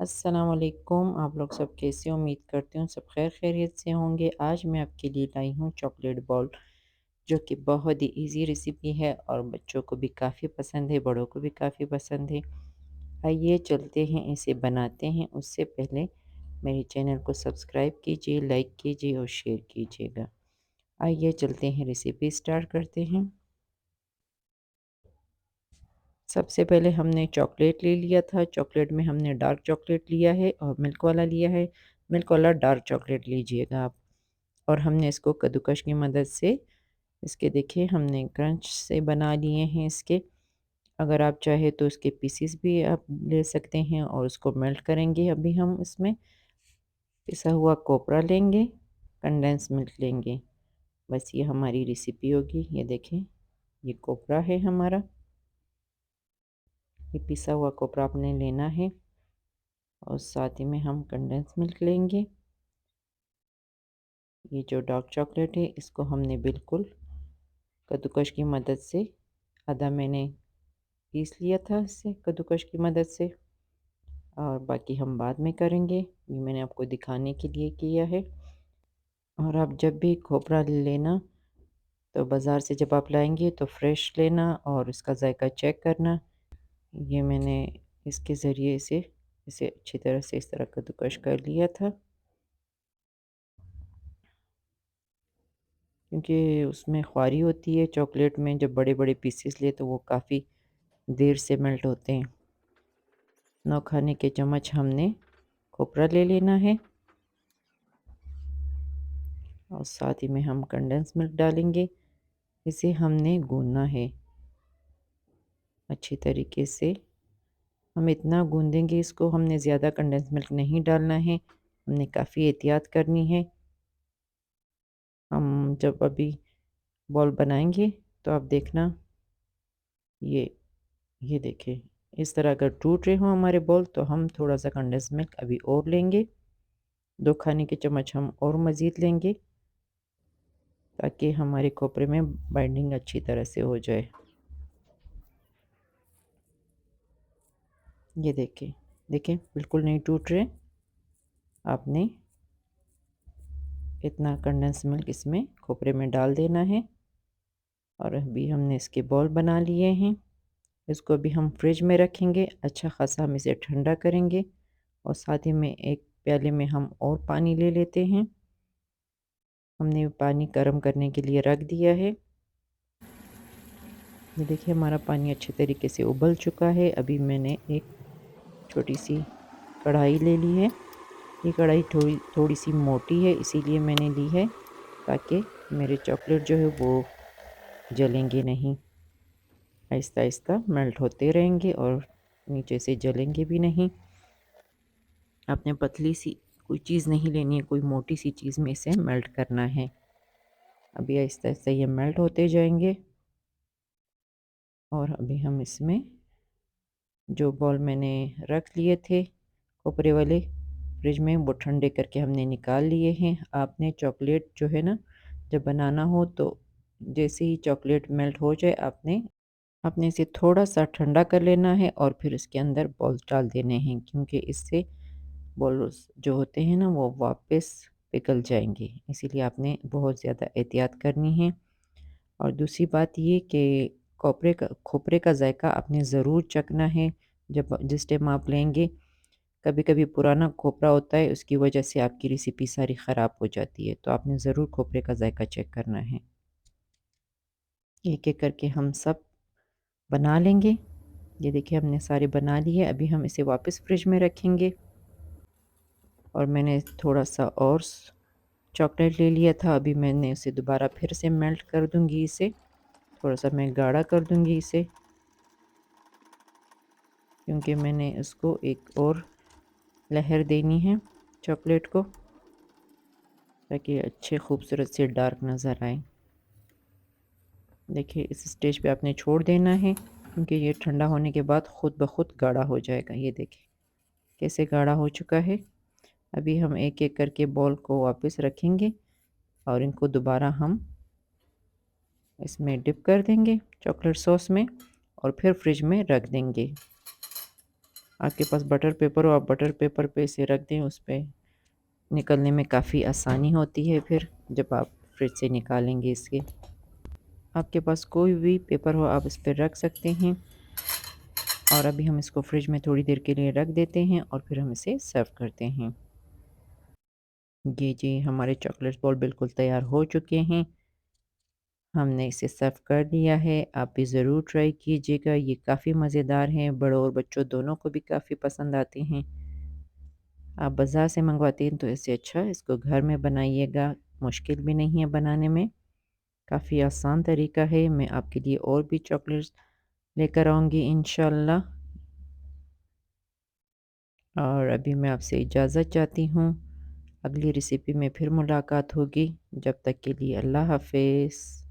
अस्सलाम वालेकुम। आप लोग सब कैसे हो? उम्मीद करती हूँ सब खैर खैरियत से होंगे। आज मैं आपके लिए लाई हूँ चॉकलेट बॉल, जो कि बहुत ही इजी रेसिपी है और बच्चों को भी काफ़ी पसंद है, बड़ों को भी काफ़ी पसंद है। आइए चलते हैं, इसे बनाते हैं। उससे पहले मेरे चैनल को सब्सक्राइब कीजिए, लाइक कीजिए और शेयर कीजिएगा। आइए चलते हैं, रेसिपी स्टार्ट करते हैं। सबसे पहले हमने चॉकलेट ले लिया था। चॉकलेट में हमने डार्क चॉकलेट लिया है और मिल्क वाला लिया है। मिल्क वाला डार्क चॉकलेट लीजिएगा आप। और हमने इसको कद्दूकस की मदद से इसके देखिए हमने क्रंच से बना लिए हैं इसके। अगर आप चाहे तो इसके पीसीस भी आप ले सकते हैं और उसको मेल्ट करेंगे। अभी हम इसमें पिसा हुआ कोपरा लेंगे, कंडेंस मिल्क लेंगे। बस ये हमारी रेसिपी होगी। ये देखें, ये कोपरा है हमारा। ये पिसा हुआ कोपरा आपने लेना है और साथ ही में हम कंडेंस मिल्क लेंगे। ये जो डार्क चॉकलेट है इसको हमने बिल्कुल कद्दूकस की मदद से आधा मैंने पीस लिया था इससे कद्दूकस की मदद से, और बाकी हम बाद में करेंगे। ये मैंने आपको दिखाने के लिए किया है। और आप जब भी खोपरा लेना तो बाज़ार से जब आप लाएंगे तो फ्रेश लेना और इसका जायका चेक करना। ये मैंने इसके ज़रिए से इसे अच्छी तरह से इस तरह कद्दूकस कर लिया था, क्योंकि उसमें ख्वारी होती है चॉकलेट में। जब बड़े बड़े पीसेस ले तो वो काफ़ी देर से मेल्ट होते हैं। 9 खाने के चम्मच हमने खोपरा ले लेना है और साथ ही में हम कंडेंस मिल्क डालेंगे। इसे हमने गूंदना है अच्छी तरीके से। हम इतना गूंदेंगे इसको, हमने ज़्यादा कंडेंस मिल्क नहीं डालना है, हमने काफ़ी एहतियात करनी है। हम जब अभी बॉल बनाएंगे तो आप देखना, ये ये देखें, इस तरह अगर टूट रहे हो हमारे बॉल तो हम थोड़ा सा कंडेंस मिल्क अभी और लेंगे। 2 खाने के चम्मच हम और मज़ीद लेंगे ताकि हमारे खोपरे में बाइंडिंग अच्छी तरह से हो जाए। ये देखें, देखें बिल्कुल नहीं टूट रहे। आपने इतना कंडेंस मिल्क इसमें खोपरे में डाल देना है। और अभी हमने इसके बॉल बना लिए हैं। इसको अभी हम फ्रिज में रखेंगे। अच्छा खासा हम इसे ठंडा करेंगे और साथ ही में एक प्याले में हम और पानी ले लेते हैं। हमने पानी गर्म करने के लिए रख दिया है। ये देखिए हमारा पानी अच्छे तरीके से उबल चुका है। अभी मैंने एक छोटी सी कढ़ाई ले ली है। ये कढ़ाई थोड़ी थोड़ी सी मोटी है, इसीलिए मैंने ली है ताकि मेरे चॉकलेट जो है वो जलेंगे नहीं, आहिस्ता आहिस्ता मेल्ट होते रहेंगे और नीचे से जलेंगे भी नहीं। आपने पतली सी कोई चीज़ नहीं लेनी है, कोई मोटी सी चीज़ में इसे मेल्ट करना है। अभी आहिस्ता आहिस्ता ये मेल्ट होते जाएंगे। और अभी हम इसमें जो बॉल मैंने रख लिए थे कोपरे वाले फ्रिज में, वो ठंडे करके हमने निकाल लिए हैं। आपने चॉकलेट जो है ना, जब बनाना हो तो जैसे ही चॉकलेट मेल्ट हो जाए आपने आपने इसे थोड़ा सा ठंडा कर लेना है और फिर इसके अंदर बॉल्स डाल देने हैं, क्योंकि इससे बॉल्स जो होते हैं ना वो वापस पिघल जाएंगे। इसीलिए आपने बहुत ज़्यादा एहतियात करनी है। और दूसरी बात ये कि खोपरे का जायका आपने ज़रूर चखना है जब जिस टाइम आप लेंगे। कभी कभी पुराना खोपरा होता है, उसकी वजह से आपकी रेसिपी सारी ख़राब हो जाती है, तो आपने ज़रूर खोपरे का जायका चेक करना है। एक एक करके हम सब बना लेंगे। ये देखिए हमने सारे बना लिए। अभी हम इसे वापस फ्रिज में रखेंगे। और मैंने थोड़ा सा और चॉकलेट ले लिया था। अभी मैंने इसे दोबारा फिर से मेल्ट कर दूंगी। इसे थोड़ा सा मैं गाढ़ा कर दूंगी इसे, क्योंकि मैंने इसको एक और लहर देनी है चॉकलेट को, ताकि अच्छे खूबसूरत से डार्क नज़र आए। देखिए इस स्टेज पे आपने छोड़ देना है, क्योंकि ये ठंडा होने के बाद ख़ुद ब खुद गाढ़ा हो जाएगा। ये देखिए कैसे गाढ़ा हो चुका है। अभी हम एक एक करके बॉल को वापस रखेंगे और इनको दोबारा हम इसमें डिप कर देंगे चॉकलेट सॉस में और फिर फ्रिज में रख देंगे। आपके पास बटर पेपर हो, आप बटर पेपर पे इसे रख दें, उस पे निकलने में काफ़ी आसानी होती है फिर जब आप फ्रिज से निकालेंगे इसके। आपके पास कोई भी पेपर हो आप इस पर रख सकते हैं। और अभी हम इसको फ्रिज में थोड़ी देर के लिए रख देते हैं और फिर हम इसे सर्व करते हैं। ये जी हमारे चॉकलेट बॉल बिल्कुल तैयार हो चुके हैं। हमने इसे सर्व कर लिया है। आप भी ज़रूर ट्राई कीजिएगा, ये काफ़ी मज़ेदार हैं, बड़ों और बच्चों दोनों को भी काफ़ी पसंद आते हैं। आप बाज़ार से मंगवाते हैं तो इससे अच्छा इसको घर में बनाइएगा, मुश्किल भी नहीं है बनाने में, काफ़ी आसान तरीका है। मैं आपके लिए और भी चॉकलेट्स लेकर आऊँगी इंशाल्लाह। और अभी मैं आपसे इजाज़त चाहती हूँ। अगली रेसिपी में फिर मुलाकात होगी। जब तक के लिए अल्लाह हाफ़िज़।